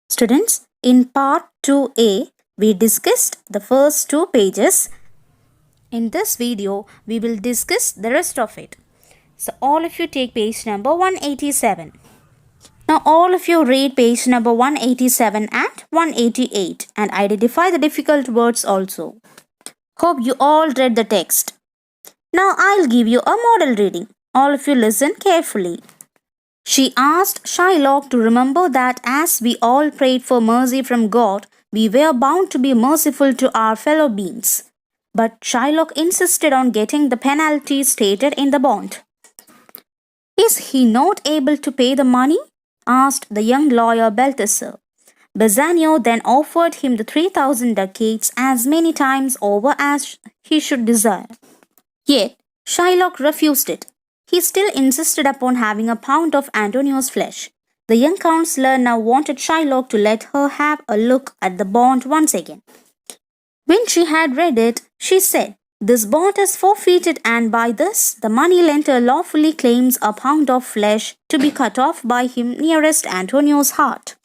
Students, in part 2a, we discussed the first two pages. In this video, we will discuss the rest of it. So, all of you take page number 187. Now, all of you read page number 187 and 188 and identify the difficult words also. Hope you all read the text. Now, I'll give you a model reading. All of you listen carefully. She asked Shylock to remember that as we all prayed for mercy from God, we were bound to be merciful to our fellow beings. But Shylock insisted on getting the penalty stated in the bond. Is he not able to pay the money? Asked the young lawyer Balthasar. Bassanio then offered him the 3,000 ducats as many times over as he should desire. Yet Shylock refused it. He still insisted upon having a pound of Antonio's flesh. The young counselor now wanted Shylock to let her have a look at the bond once again. When she had read it, she said, "This bond is forfeited, and by this the money-lender lawfully claims a pound of flesh to be cut off by him nearest Antonio's heart."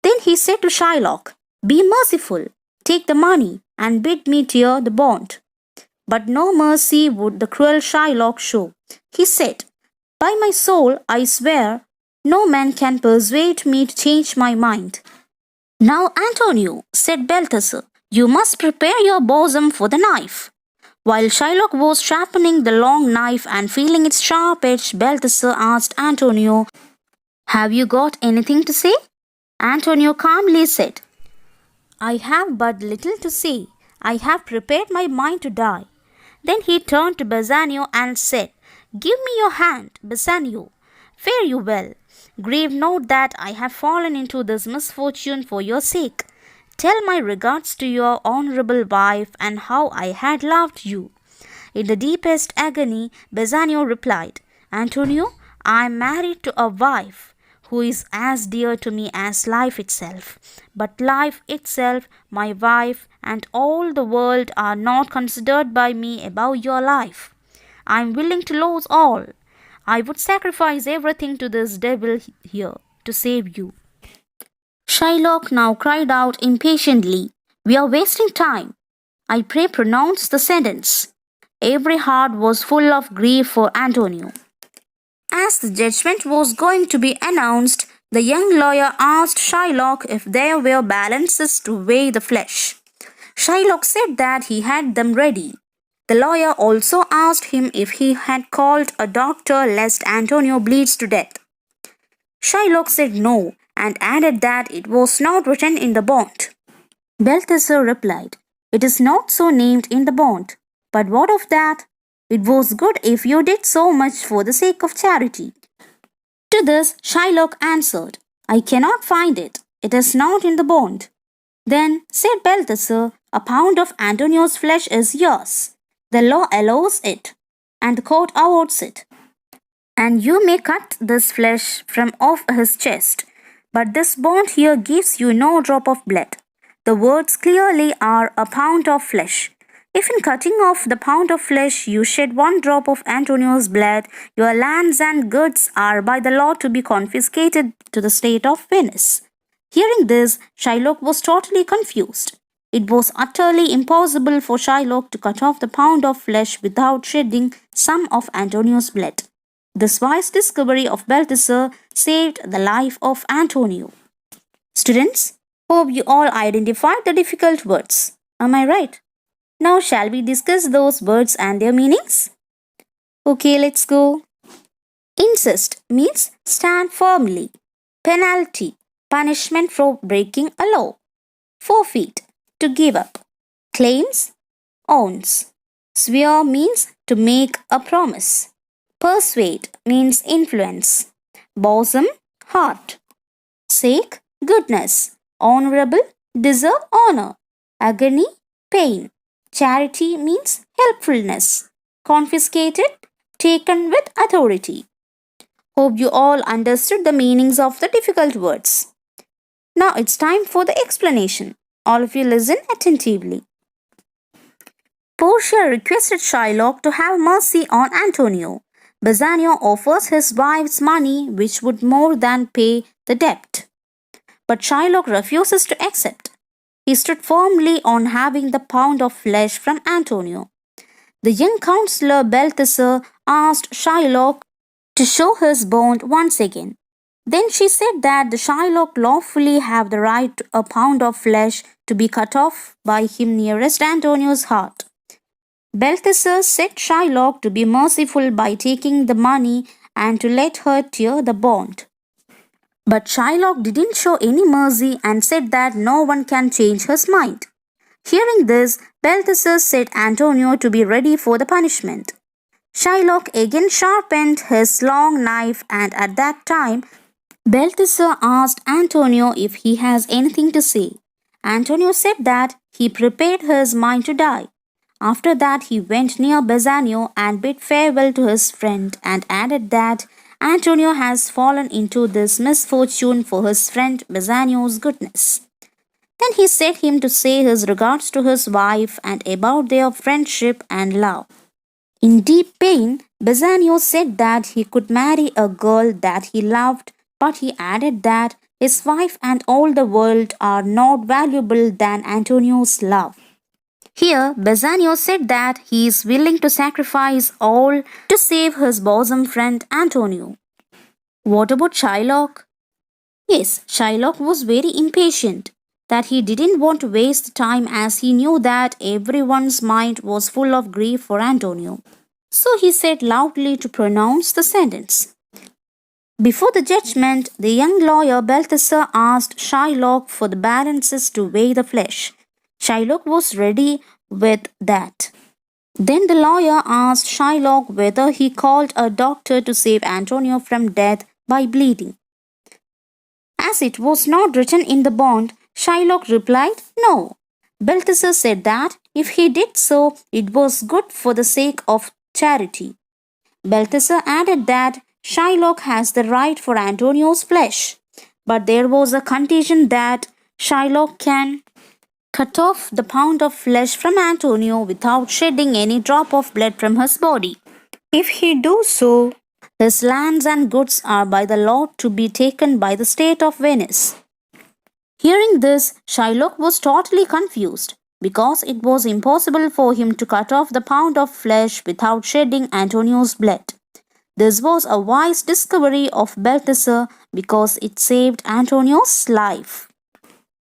Then he said to Shylock, "Be merciful, take the money, and bid me tear the bond." But no mercy would the cruel Shylock show. He said, "By my soul, I swear, no man can persuade me to change my mind." "Now, Antonio," said Balthasar, "you must prepare your bosom for the knife." While Shylock was sharpening the long knife and feeling its sharp edge, Balthasar asked Antonio, "Have you got anything to say?" Antonio calmly said, "I have but little to say. I have prepared my mind to die." Then he turned to Bassanio and said, "Give me your hand, Bassanio. Fare you well. Grieve not that I have fallen into this misfortune for your sake. Tell my regards to your honorable wife and how I had loved you." In the deepest agony, Bassanio replied, "Antonio, I am married to a wife who is as dear to me as life itself. But life itself, my wife, and all the world are not considered by me above your life. I am willing to lose all. I would sacrifice everything to this devil here to save you." Shylock now cried out impatiently, "We are wasting time. I pray pronounce the sentence." Every heart was full of grief for Antonio. As the judgment was going to be announced, the young lawyer asked Shylock if there were balances to weigh the flesh. Shylock said that he had them ready. The lawyer also asked him if he had called a doctor lest Antonio bleeds to death. Shylock said no and added that it was not written in the bond. Balthasar replied, "It is not so named in the bond. But what of that? It was good if you did so much for the sake of charity." To this Shylock answered, "I cannot find it. It is not in the bond." Then said Balthasar, "A pound of Antonio's flesh is yours. The law allows it, and the court awards it. And you may cut this flesh from off his chest. But this bond here gives you no drop of blood. The words clearly are a pound of flesh. If in cutting off the pound of flesh you shed one drop of Antonio's blood, your lands and goods are by the law to be confiscated to the state of Venice." Hearing this, Shylock was totally confused. It was utterly impossible for Shylock to cut off the pound of flesh without shedding some of Antonio's blood. This wise discovery of Balthasar saved the life of Antonio. Students, hope you all identified the difficult words. Am I right? Now shall we discuss those words and their meanings? Okay, let's go. Insist means stand firmly. Penalty, punishment for breaking a law. Forfeit, to give up. Claims, owns. Swear means to make a promise. Persuade means influence. Bosom, heart. Sake, goodness. Honorable, deserve honor. Agony, pain. Charity means helpfulness. Confiscated, taken with authority. Hope you all understood the meanings of the difficult words. Now it's time for the explanation. All of you listen attentively. Portia requested Shylock to have mercy on Antonio. Bassanio offers his wife's money, which would more than pay the debt. but Shylock refuses to accept. He stood firmly on having the pound of flesh from Antonio. The young counselor Balthasar asked Shylock to show his bond once again. Then she said that the Shylock lawfully have the right to a pound of flesh to be cut off by him nearest Antonio's heart. Balthasar said Shylock to be merciful by taking the money and to let her tear the bond. But Shylock didn't show any mercy and said that no one can change his mind. Hearing this, Balthasar said Antonio to be ready for the punishment. Shylock again sharpened his long knife, and at that time Balthasar asked Antonio if he has anything to say. Antonio said that he prepared his mind to die. After that he went near Bassanio and bid farewell to his friend and added that Antonio has fallen into this misfortune for his friend Bassanio's goodness. Then he set him to say his regards to his wife and about their friendship and love. In deep pain, Bassanio said that he could marry a girl that he loved, but he added that his wife and all the world are not valuable than Antonio's love. Here, Bassanio said that he is willing to sacrifice all to save his bosom friend Antonio. What about Shylock? Yes, Shylock was very impatient, that he didn't want to waste time as he knew that everyone's mind was full of grief for Antonio. So he said loudly to pronounce the sentence. Before the judgment, the young lawyer Balthasar asked Shylock for the balances to weigh the flesh. Shylock was ready with that. Then the lawyer asked Shylock whether he called a doctor to save Antonio from death by bleeding. As it was not written in the bond, Shylock replied no. Balthasar said that if he did so, it was good for the sake of charity. Balthasar added that Shylock has the right for Antonio's flesh, but there was a condition that Shylock can cut off the pound of flesh from Antonio without shedding any drop of blood from his body. If he do so, his lands and goods are by the law to be taken by the state of Venice. Hearing this, Shylock was totally confused, because it was impossible for him to cut off the pound of flesh without shedding Antonio's blood. This was a wise discovery of Balthasar because it saved Antonio's life.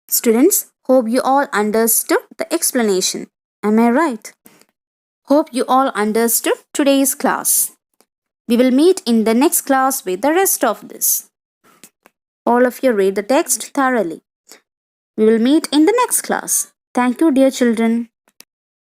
Students, hope you all understood the explanation. Am I right? Hope you all understood today's class. We will meet in the next class with the rest of this. All of you read the text thoroughly. We will meet in the next class. Thank you, dear children.